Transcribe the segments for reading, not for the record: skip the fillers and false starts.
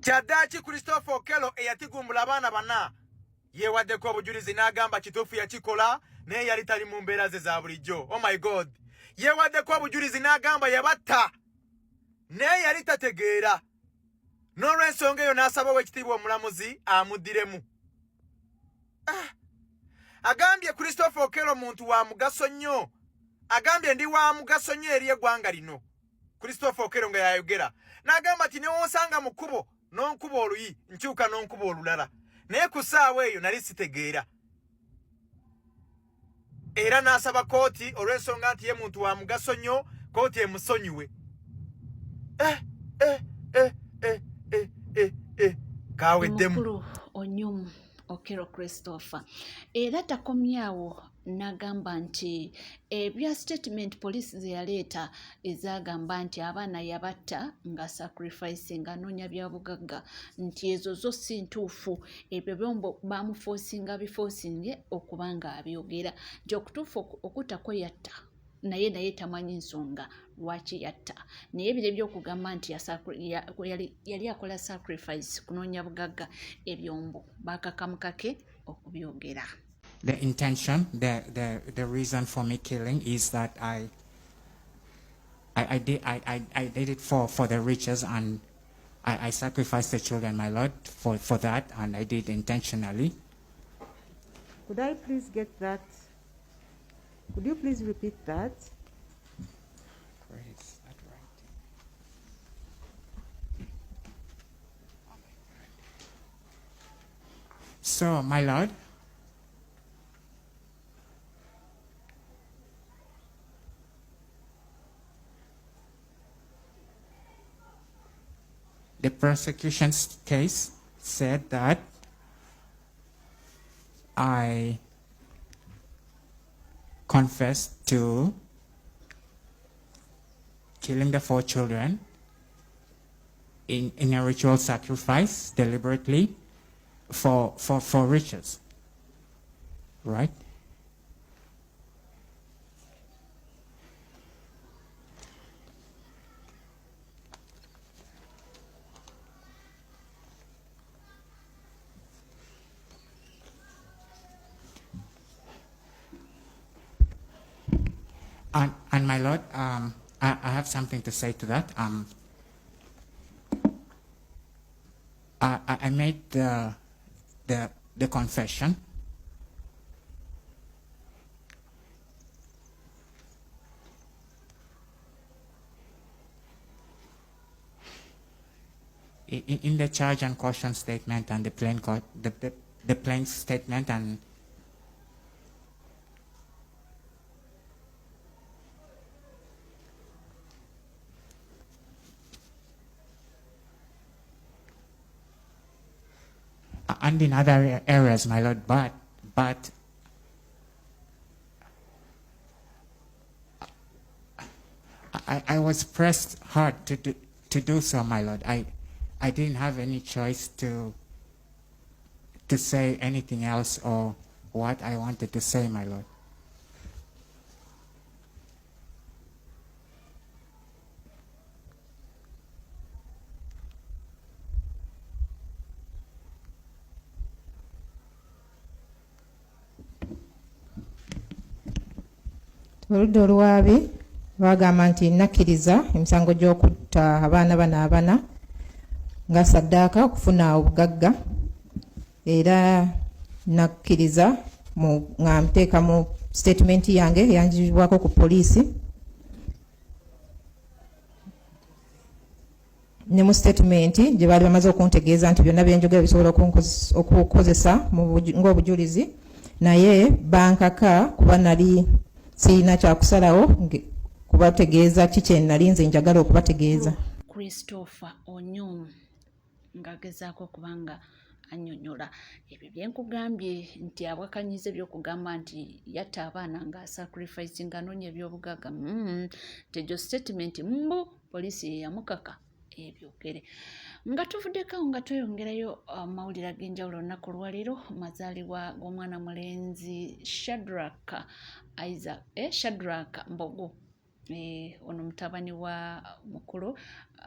Kyaddaaki Christopher Okello eyatigumbula abaana bana yeewaddeko obujulizi n'agamba kituufu yakikola naye yali tali mu mbeera ze za bulijjo. Oh my God, yeewaddeko obujulizi n'agamba yabatta naye yali tategeera. N'olw'ensonga eyo n'asaba oweekitiibwa omulamuzi amuddiremu. Agambye Christopher Okello muntu wa mugaso nnyo. Agambye ndi wa mugaso nnyo eri eggwanga lino. Christopher Okello nga yayogera n'agamba ati newoosanga mu kkubo n'onkuba oluyi nkyuka n'onkuba olulala. Naye ku ssaawa eyo nali sitegeera. Era n'asaba kooti olw'ensonga nti ye muntu wa mugaso nnyo, kooti emusonyiwe. Kaweddemu. Onyum Okello Christopher era takomyawo n'agamba nti ebya statement police ze yaleeta ezagamba nti abaana yabatta nga sacrifice nga noonya bya bugagga nti ezo zo si ntuufu, ebyo byombo bamufoosinga bifoosinge okuba nga abyogera nti okutuufu okutako yatta naye tamanyi nsonga lwaki yatta, naye ebiro ebyokugamba nti yali akola sacrifice kunoonya bugagga ebyombo bakakamukake okubyogera. The intention, the reason for me killing is that I did it for the riches, and I sacrificed the children, my Lord, for that, and I did intentionally. Could I please get that? Could you please repeat that? Where is that writing? Oh my God. So, my Lord, the prosecution's case said that I confessed to killing the 4 children in a ritual sacrifice deliberately for riches, right? And my Lord, I have something to say to that. I made the confession. In the charge and caution statement and the plain statement and in other areas, my Lord, but I was pressed hard to do so, my Lord. I didn't have any choice to say anything else or what I wanted to say, my Lord. Oludda oluwaabi bagamba nti nakkiriza emisango gy'okutta abaana bano abana nga saddaaka okufuna obugagga, era nakkiriza nga nteeka mu statement yange eyanjibwako ku poliisi ne mu statement gye baali bamaze okuntegeeza nti byonna byenjogera bisobola okukozesa ng'obujulizi, naye bankaka kuba nali sirina kyakusalawo kubategeeza kiki nali nze njagala okubategeeza. Christopher Onyum ng'agezaako okubanga annyonnyola ebyo byenkugambye nti abwakanyiza ebyokugamba nti yatta abaana ng'asacrifice nga anoonya ebyobugagga. Tegyo statement mbu poliisi yeyamukaka ebyogere. Nga tuvuddeko nga tweyongerayo mawulire ag'enjawulo olunaku olwaleero mazaalibwa g'omwana mulenzi Shadrack Isaac Shadrack Mbogo ono mutabani wa mukulu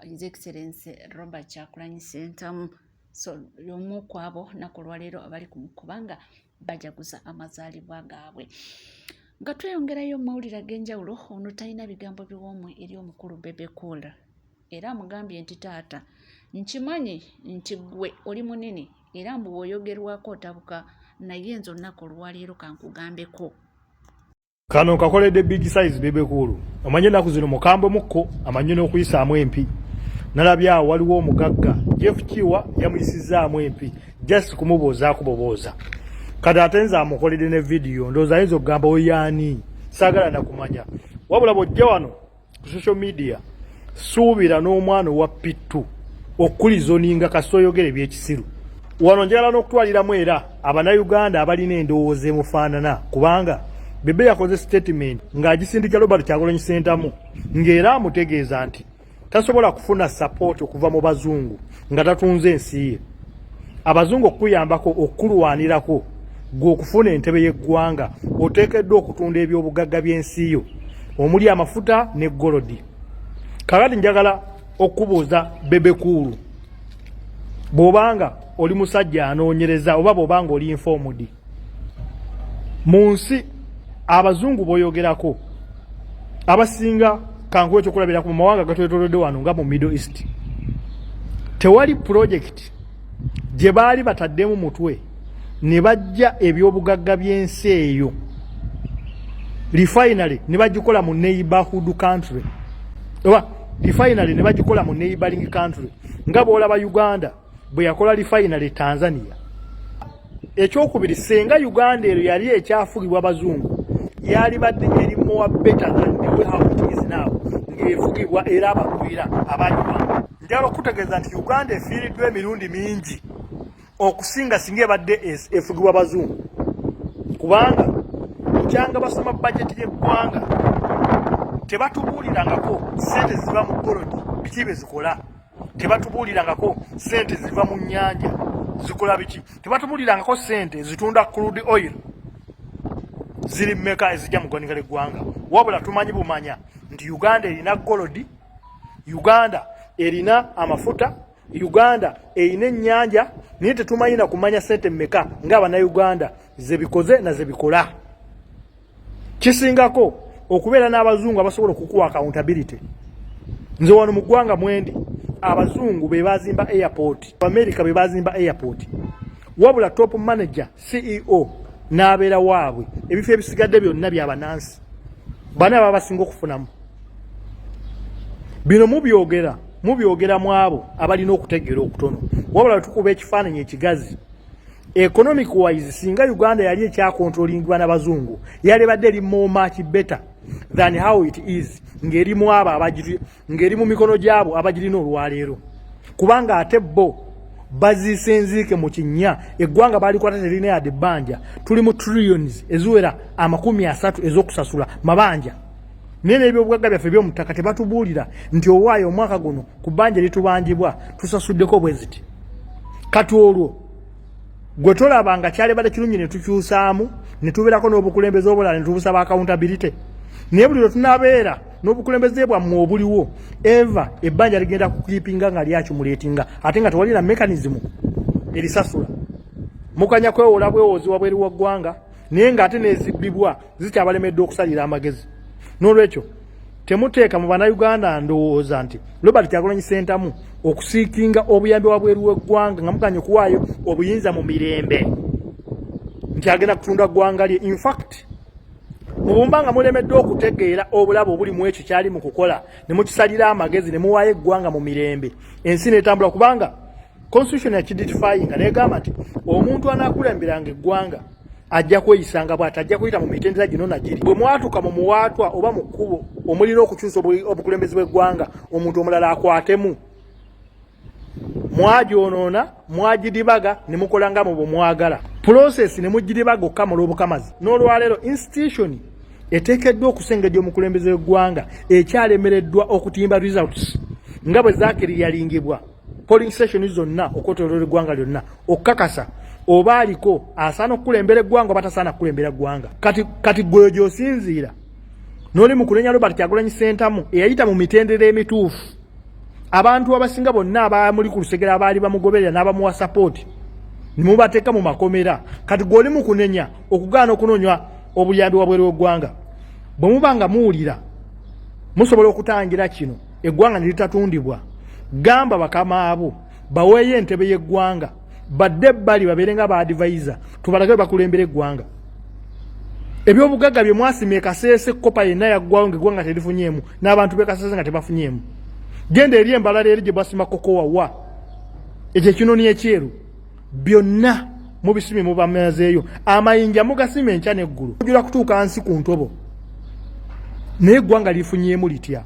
His Excellency Robert Kyagulanyi Ssentamu. So y'omu ku abo nnaku olwaleero abali kubanga bajaguza amazaalibwa gaabwe. Nga tweyongerayo mu mawulire ag'enjawulo, ono talina bigambo biwoomu eri omukulu Bebe Cool era amugambye nti taata nkimanyi nti gwe oli munene era mbu bw'oyogerwako otabuka, naye nze olunaku olwaleero kankugambeko. Kano kakoledde big size Bebe Cool. Amanyi ennaku zino mukambwe mukko, amanyi n'okuyisaamu empi. Nalabye awo waliwo omugagga Jeff Kiwa yamuyisizaamu empi just kumuboozaako bobooza. Kati ate nze amukoledde ne video ndowooza ayinza okugamba oyaani saagala nakumanya. Wabula bw'ojja wano ku social media suubira n'omwana owa Pittu okulizoninga kasita oyogera ebyekisiru. Wano njagala n'okutwaliramu era Abannayuganda abalina endowooza emufaanana, kubanga Bebe yakoze statement ng'agisindika Robert Kyagulanyi Ssentamu ng'era amutegeeza nti tasobola kufuna support okuva mu bazungu nga tatunze ensi ye. Abazungu okuyambako okulwanirako gwe okufuna entebe y'eggwanga oteekeddwa okutunda ebyobugagga by'ensi yo omuli amafuta ne golodi. Kakati njagala okubuuza Bebe Cool, bw'obanga oli musajja anoonyereza oba bw'obanga oli informed, mu nsi abazungu boyogerako abasinga kankuwe kyokulabirako mu mawanga gatwetoolodde wano nga mu Middle East, tewali project gye baali bataddemu mutwe ne bajja ebyobugagga by'ensi eyo refinery ne bagikola mu neighborhood country oba refinery ne bagikola mu neighboring country nga bw'olaba Uganda bwe yakola refinery Tanzania. Ekyokubiri, senga Uganda eyo yali ekyafugibwa abazungu yali badde eri more better than the way how it is now, ng'efugibwa era abagwira abanyuma. Njagala okutegeeza nti Uganda efiiriddwa emirundi mingi okusinga singa ebadde efugibwa abazungu, kubanga kyanga basoma budget y'eggwanga tebatubuulirangako sente ziva mu golodi biki bye zikola, tebatubuulirangako sente ziva mu nnyanja zikola biki, tebatubuulirangako sente zitunda crude oil ziri mmeka ezijja mu ggwanika ly'eggwanga. Wabula tumanyi bumanya nti Uganda erina golodi, Uganda erina amafuta, Uganda erina ennyanja, naye tetumanyi na kumanya sente mmeka ng'Abannayuganda zebikoze na zebikola. Kisingako okubeera n'abazungu abasobola okukuwa accountability. Nze wano mu ggwanga mwendi abazungu be bazimba airport, America be bazimba airport, wabula top manager CEO n'abeera waabwe, ebifo ebisigadde byonna byabanansi bana babasinga okufunamu. Bino mubyogera mu abo abalina okutegeera okutono, wabula tukuba ekifaananyi ekigazi. Economic wise singa Uganda yali ekyakontrolingibwa n'abazungu yali badde eri more much better than how it is ng'eri mu abo ng'eri mu mikono gyabo abagirina olwaleero, kubanga ate bo bazisenziike mu kinnya eggwanga baalikwata terina yadde ebbanja. Tuli mu trillions eziwera 30 ez'okusasula mabanja, naye n'ebyobugagga byaffe by'omuttaka tebatubuulira nti owaayo omwaka guno ku bbanja litubanjibwa tusasuddeko bwe ziti. Kati olwo gwe tolabanga kyalibadde kirungi ne tukyusaamu ne tubeerako n'obukulembeze obulala ne tubusaba accountability. Naye buli lwe tunaabeera n'obukulembeze bwammwe obuliwo eva ebbanja ligenda kukiipinga nga lyakimulatinga ate nga tewali na mechanism erisasula. Mukanya kwewola bwewozi wabweri wa ggwanga naye ng'ate n'ezibbibwa zikyabalemedde okusalira amagezi. N'olwekyo temuteeka mu Bannayuganda ndowooza nti Robert Kyagulanyi Ssentamu okusiikinga obuyambi wabweru w'eggwanga nga mukanya okuwaayo obuyinza mu mirembe nti agenda kutunda ggwanga lye. In fact mubumba nga mulemeddwa okutegeera obulabo obuli mu ekyo kyali mu kukola ne mukisalira amagezi ne muwaayo eggwanga mu mirembe, ensi n'etambula, kubanga constitution yakiditifyinga n'egamba nti omuntu anaakulemberanga eggwanga ajja kweyisanga bw'ati, ajja kuyita mu mitendera gino nagiri. Bwe mwatuka mu muwaatwa oba mu kkubo omulina okukyusa obukulembeze bw'eggwanga omuntu omulala akwatemu, mwagyonoona mwagidibaga ne mukola nga mu bwe mwagala, process ne mugidibaga okukamula obukamazi. N'olwaleero institution eteekeddwa okusengejja omukulembeze w'eggwanga ekyalemereddwa okutimba results nga bwe zaakiriyalingibwa polling station zonna okwetooloola eggwanga lyonna okukakasa oba aliko asaana okukulembera eggwanga oba tasaana kukulembera eggwanga. Kati gwe gy'osinziira n'oli mu kunenya Robert Kyagulanyi Ssentamu eyayita mu mitendera emituufu abantu abasinga bonna abamuli ku Lusegera abaali bamugoberera n'abamuwa support nimubateeka mu makomera kati gw'oli mu kunenya okugaana okunonywa obuyambi wabweru w'eggwanga bwe muba nga muwulira musobola okutangira kino eggwanga ne litatundibwa gamba bakama abo baweeyo entebe y'eggwanga badde ebbali babeere nga ba advisor tubalage bakulembera eggwanga ebyobugagga bye mwasima ekaseese kopa yenna yaggwawo ng'eggwanga terifunyeemu n'abantu b'ekaseese nga tebafunyeemu genda eri embalala eri gye bwasima kokowawa ekyo ekinoni ekyeru byonna mubisime mubamazeeyo amayinja mugasima enkya n'eggulu ojula kutuuka nsi ku ntobo naye eggwanga lifunyeemu litya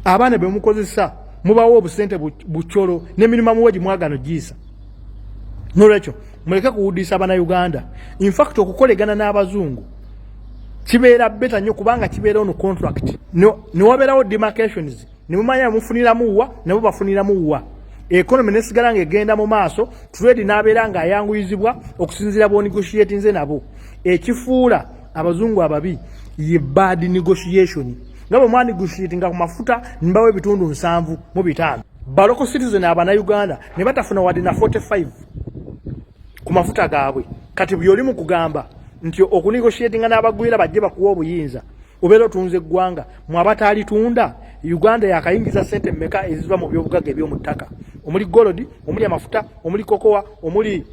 abaana be mukozesa mubawo obusente bucolo n'emirimu muwe gimwagano giisa n'olwekyo muleke kuwuddisa Bannayuganda in fact okukolegana n'abazungu kibeera beta nnyo kubanga kibeera ono contract ne wabeerawo demarcations ne mumanya mufuniramu wa nabo bafuniramu wa economy nesigala ng'egenda mu maaso trade n'abeera ng'ayanguyizibwa okusinziira b'onegotiate nze nabo ekifuula abazungu ababi ye bad negotiation nga bwe mwanegotiate nga ku mafuta nimbawo ebitundu 7.5 baloko citizen Abannayuganda ne batafuna wadde na 45 ku mafuta gaabwe kati byoli mu kugamba nti okunegotiatinga n'abagwira bajje bakuwa obuyinza obeera otunze eggwanga mwabataalitunda Uganda yakayingiza sente mmeka eziva mu byobugagga eby'omu ttaka omuli golodi omuli amafuta omuli kokowa omuli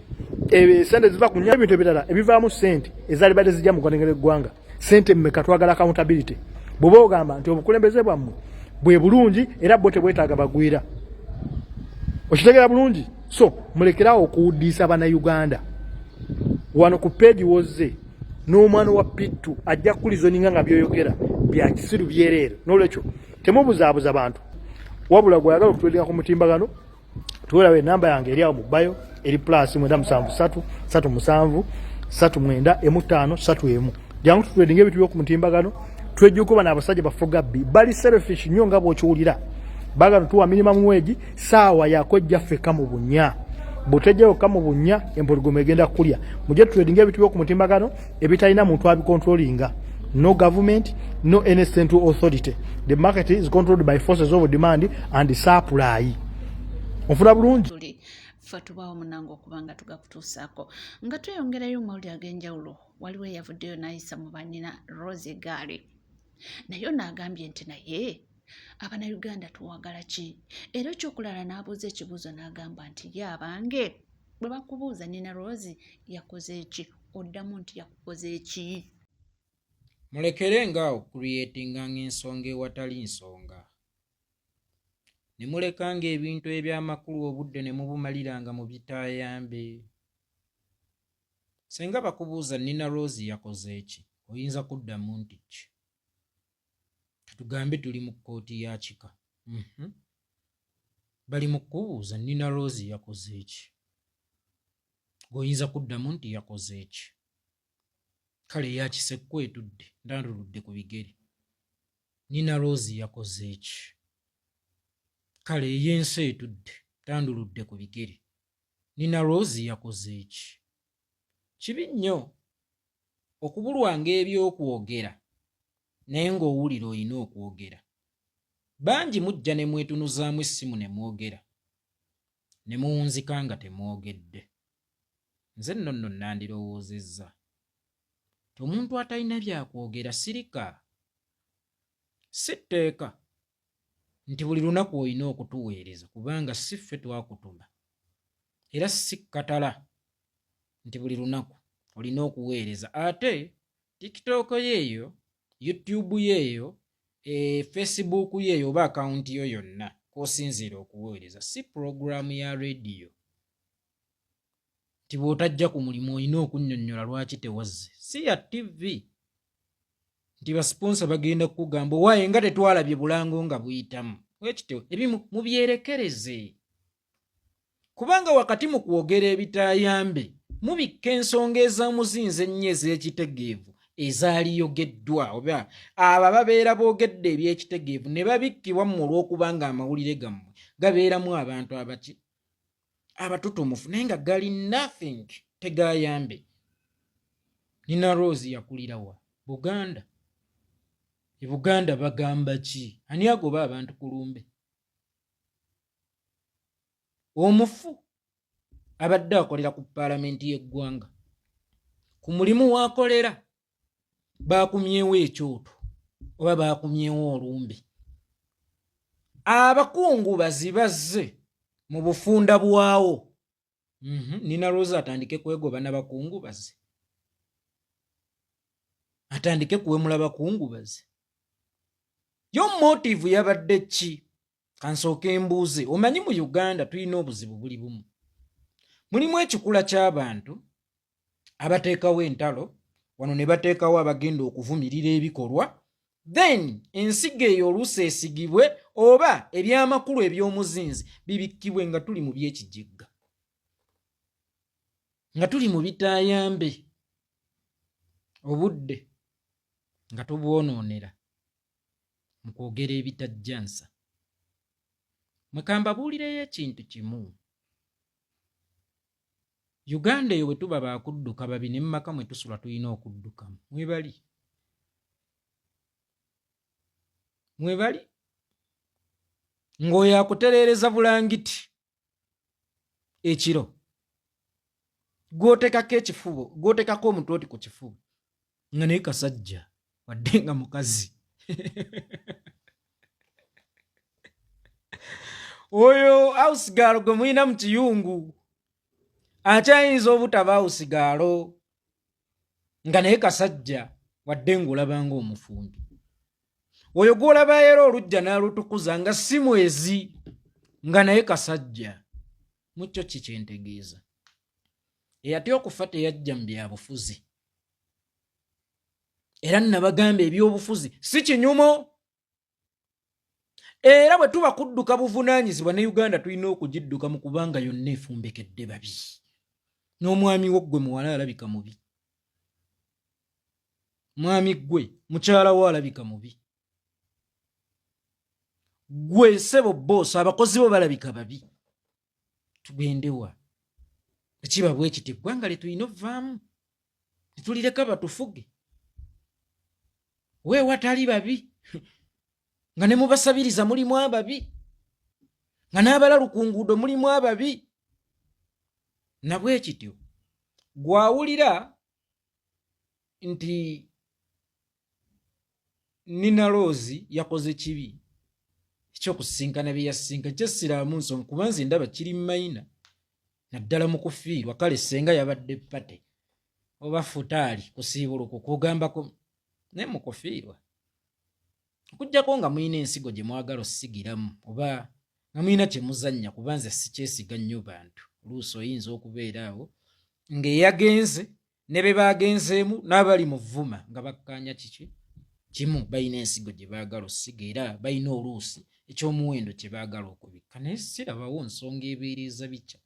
sente ziva ku nya ebintu ebirala ebivaamu sente ezaali badde zijja mu kwanengera eggwanga sente mmeka twagala accountability bw'oba ogamba nti obukulembeze bwammwe bwe bulungi era bwo tebwetaaga bagwira okitegeera bulungi so mulekerawo okuwuddisa Bannayuganda wano ku peegi wozze n'omwana wa Pittu ajja kulizoninga nga byoyogera bya kisiru byereere n'olwekyo temubuzaabuza bantu wabula gwayagala okutwedinga ku mutimbagano tuwerawo enamba yange eri awo mu bayo eri +973 37 39 531 jangu tutwedinga ebintu by'oku mutimbagano twejjuko bana abasajja bafugabbi bali selfish nnyo nga bw'okiwulira bagano tuwa minimum wage saawa yakojja ffeka mu bunya butejjayo kamu bunya empologoma egenda kulya mujje tutwedinga ebintu by'oku mutimbagano ebitalina muntu abicontrollinga no government, no any central authority. The market is controlled by forces of demand and supply. Ofuna bulungi. Fatubawo munango kubanga tugakutuusako. Nga tweyongerayo mawulire ag'enjawulo waliwo eyavuddeyo n'ayisa mu bannyina Rose Gale. Naye n'agambye nti naye Abannayuganda tuwagala ki? Era ekyokulala n'abuuza ekibuuzo n'agamba nti ye abange bwe bakubuuza nina Rose yakoze eki? Oddamu nti yakukoze eki? Mulekere nga okucreatinga ng'ensonga ewatali nsonga. Ne mulekanga ebintu eby'amakulu obudde ne mubumaliranga mu bitaayambe. Senga bakubuuza nina Rose yakoze eki? Oyinza kuddamu nti ki? Tugambe tuli mu kkooti ya kika. Bali mu kubuuza nina Rose yakoze eki? Oyinza kuddamu nti yakoze eki? Kale yakisekku etudde ndanduludde ku bigere. Nina Rose yakoze eki? Kale yensi etudde tanduludde ku bigere. Nina Rose yakoze eki? Kibi nnyo okubulwanga ebyokwogera naye ng'owulira olina okwogera. Bangi mujja ne mwetunuzaamu essimu ne mwogera ne muwunzika nga temwogedde. Nze nno nandirowoozezza omuntu atalina byakwogera sirika. Si tteeka nti buli lunaku olina okutuweereza kubanga si ffe twakutuma, era si katala nti buli lunaku olina okuweereza. Ate TikTok yeeyo, YouTube yeeyo, Facebook yeeyo oba akawunti yo yonna kw'osinziira okuweereza si puroguramu ya rediyo. Nti bw'otajja ku mulimu olina okunnyonnyola lwaki tewazze. Si ya TV nti basponsa bagenda kukugamba waaye nga tetwalabye bulango nga buyitamu. Wekityo ebimu mubyerekereze kubanga wakati mu kwogera ebitaayambe mubikka ensonga ez'amuzinze ennyo ez'ekitegeevu ezaaliyogeddwa oba abo babeera boogedde eby'ekitegeevu ne babikkibwa mu olw'okubanga amawulire gammwe gabeeramu abantu abatutumufu naye nga gali nothing tegayambe. Nina Rose yakulira wa? Buganda. e Buganda bagamba ki? Ani agoba abantu ku lumbe? Omufu abadde akolera ku paalamenti y'eggwanga, ku mulimu w'akolera baakumyewo ekyoto oba baakumyewo olumbe. Abakungubazi bazze mu bufunda bwawo. Nina Rose atandike kwegoba n'abakungubazi, atandike kuwemula bakungubazi. Yo motive yabadde ki? Kansooke mbuuze. Omanyi mu Uganda tulina obuzibu buli bumu. Mulimu ekikula ky'abantu abateekawo entalo wano ne bateekawo abagenda okuvumirira ebikolwa, then ensigo eyo oluusi esigibwe oba ebyamakulu eby'omuzinzi bibikkibwe nga tuli mu byekijjigga, nga tuli mu bitaayambe, obudde nga tubwonoonera mu kwogera ebitajjansa. Mwekambabuulireyo ekintu kimu. Uganda eyo bwe tuba baakudduka babi ne mmaka mwe tusula tulina okuddukamu. Mwebali ng'oyo akutereereza bulangiti ekiro gw'oteekako ekifubo, gw'oteekako omutwe oti ku kifubo, nga naye kasajja wadde nga mukazi. Oyo awusigaalo gwe mulina mu kiyungu akyayinza obutaba awusigaalo, nga naye kasajja wadde ng'olaba ng'omufumbi. Oyo gw'olaba era olujja n'alutukuza nga si mwezi, nga naye kasajja. Mu kyo kikyentegeeza. Eyatya okufa teyajja mu byabufuzi. Era nabagamba ebyobufuzi si kinyumo. Era bwe tuba kudduka buvunaanyizibwa ne Uganda tulina okugidduka mu kubanga yonna efumbekedde babi. N'omwami wo ggwe muwala alabika mubi. Mwami ggwe mukyala wo alabika mubi. Gwe ssebo boosi abakozi bo balabika babi. Tugendewa. Ekiba bwe kiti eggwanga litulina ovaamu. Netulireka batufuge. Weewatali babi. Nga ne mubasabiriza mulimu ababi, nga n'abalalu ku nguudo mulimu ababi. Na bwe kityo gwawulira nti Nina Rose yakoze kibi ekyokusinkana bye yasinka, kyessiraamu nsonga kuba nze ndaba kiri mayina naddala mu kufiirwa. Kale senga yabadde pate oba futaali kusiibuluko kugambako ne mu kufiirwa, okuggyako nga mulina ensigo gye mwagala osigiramu oba nga mulina kye muzannya, kuba nze sikyesiga nnyo bantu. Oluusi oyinza okubeera awo ng'eyagenze ne be baagenzeemu n'abali mu vvuma nga bakkaanya kiki kimu, balina ensigo gye baagala osiga era balina oluusi ekyomuwendo kye baagala okubikka. Naye sirabawo nsonga ebeereza bikya.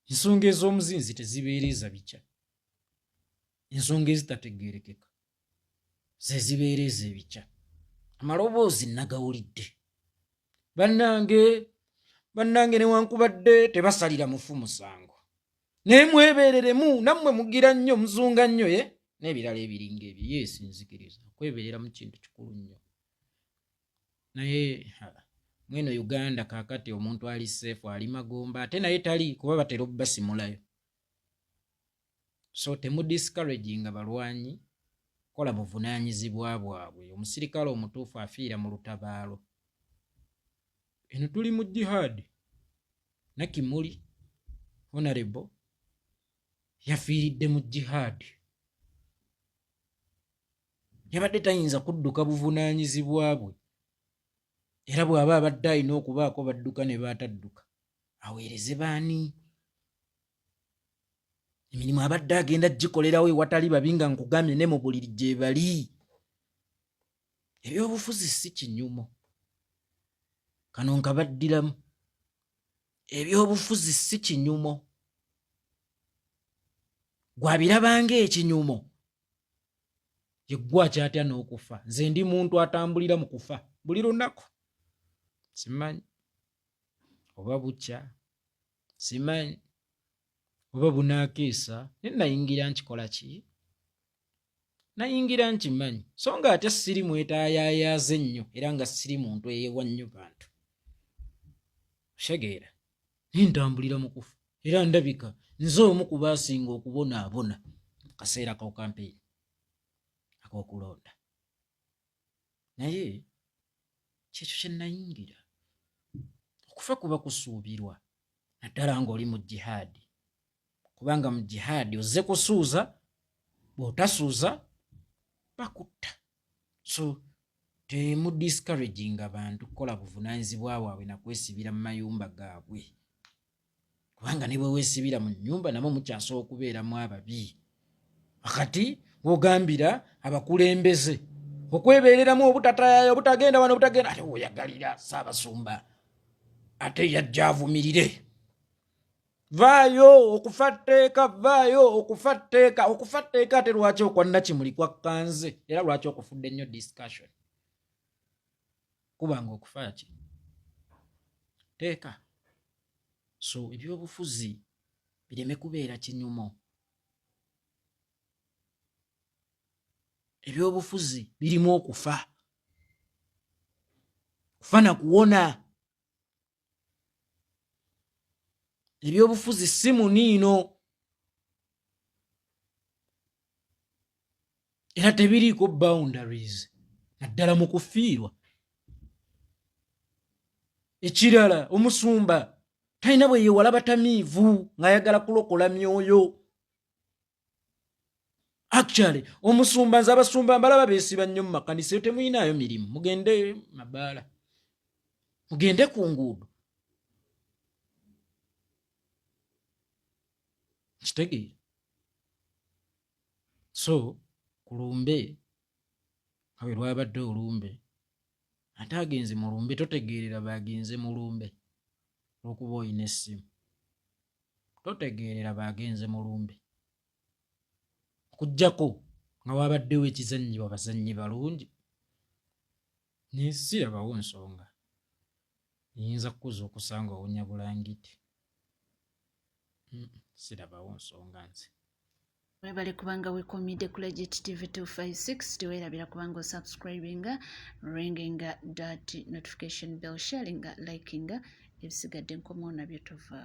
Ensonga ez'omuzinzi tezibeereza bikya. Ensonga ezitategeerekeka ze zibeereza ebikya. Amaloboozi nagawulidde. Bannange newankubadde tebasalira mufu musango, naye mwebeereremu, nammwe mugira nnyo, muzunga nnyo n'ebirala ebiringa ebyo. Yeesinzikiriza kwebeerera mu kintu kikulu nnyo. Naye mweno Uganda kaakati omuntu ali seefu, ali magomba, ate naye tali, kuba batera obbasimulayo. So temudiscouraginga balwanyi, kola buvunaanyizibwa bwabwe. Omusirikale omutuufu afiira mu lutabaalo. Eno tuli mu jihad. Nakimuli Honorable yafiiridde mu jihad. Yabadde tayinza kudduka buvunaanyizibwa bwe, era bw'aba abadde alina okubaako badduka ne baatadduka aweereze baani? Emirimu abadde agenda gikolerawo ewatali babi, nga nkugambye ne mu buliri gye bali. Ebyobufuzi si kinyumo. Kano nkabaddiramu. Ebyobufuzi si kinyumo. Gwabirabanga ekinyumo yeggwa kyatya n'okufa. Nze ndi muntu atambulira mu kufa buli lunaku. Simanyi oba bukya, simanyi oba bunaakeesa, ne nayingira nkikola ki? nayingira nkimanyi so nga ate siri mwetaayaayaze nnyo era nga siri muntu eyeewa nnyo bantu oshegeera nintambulira mu kufa era ndabika nze omu ku baasinga okubonaabona kaseera ka kampeyini ak'okulonda naye kyekyo kye nayingira okufa kuba kusuubirwa naddala ng'oli mu jihaadi kubanga mu jihaadi ozze kusuuza bw'otasuuza bakutta so temu discouraging abantu kukola buvunaanyizibwa bwabwe nakwesibira mu mayumba gaabwe kubanga ne bwe weesibira mu nnyumba namwe mukyasobola okubeeramu ababi akati ng'ogambira abakulembeze okwebeereramu obutataayayo obutagenda wano obutagenda ate weoyagalira Ssaabasumba ate yajja avumirire vaayo okufa tteeka vaayo okufa tteeka ate lwaki okwannakimuli kwakkanze era lwaki okufudde nnyo discussion kubanga okufa ki tteeka so ebyobufuzi bireme kubeera kinyumo ebyobufuzi birimu okufa kufa na kuwona ebyobufuzi si muniino era tebiriiko boundaries naddala mu kufiirwa ekirala omusumba talina bwe yeewala batamiivu ng'ayagala kulokola myoyo actually omusumba nze abasumba mbalaba beesiba nnyo mu makanisa temuyinaayo mirimu mugende mabaala mugende ku nguudo kitegeera so kulumbe nga bwe lwabadde olumbe ate agenze mu lumbe totegeerera baagenze mu lumbe olwokuba olina essimu totegeerera baagenze mu lumbe okuggyako nga waabaddewo ekizannyibwa bazannyi balungi naye sirabawo nsonga yinza kukuza okusanga owunya bulangiti sirabawo nsonga nze webale kubanga wekomidde ku Legit TV 256 teweerabira kubanga osubscribinga ringinga that notification bell sharinga likinga ebisigadde nkomo nabyo tova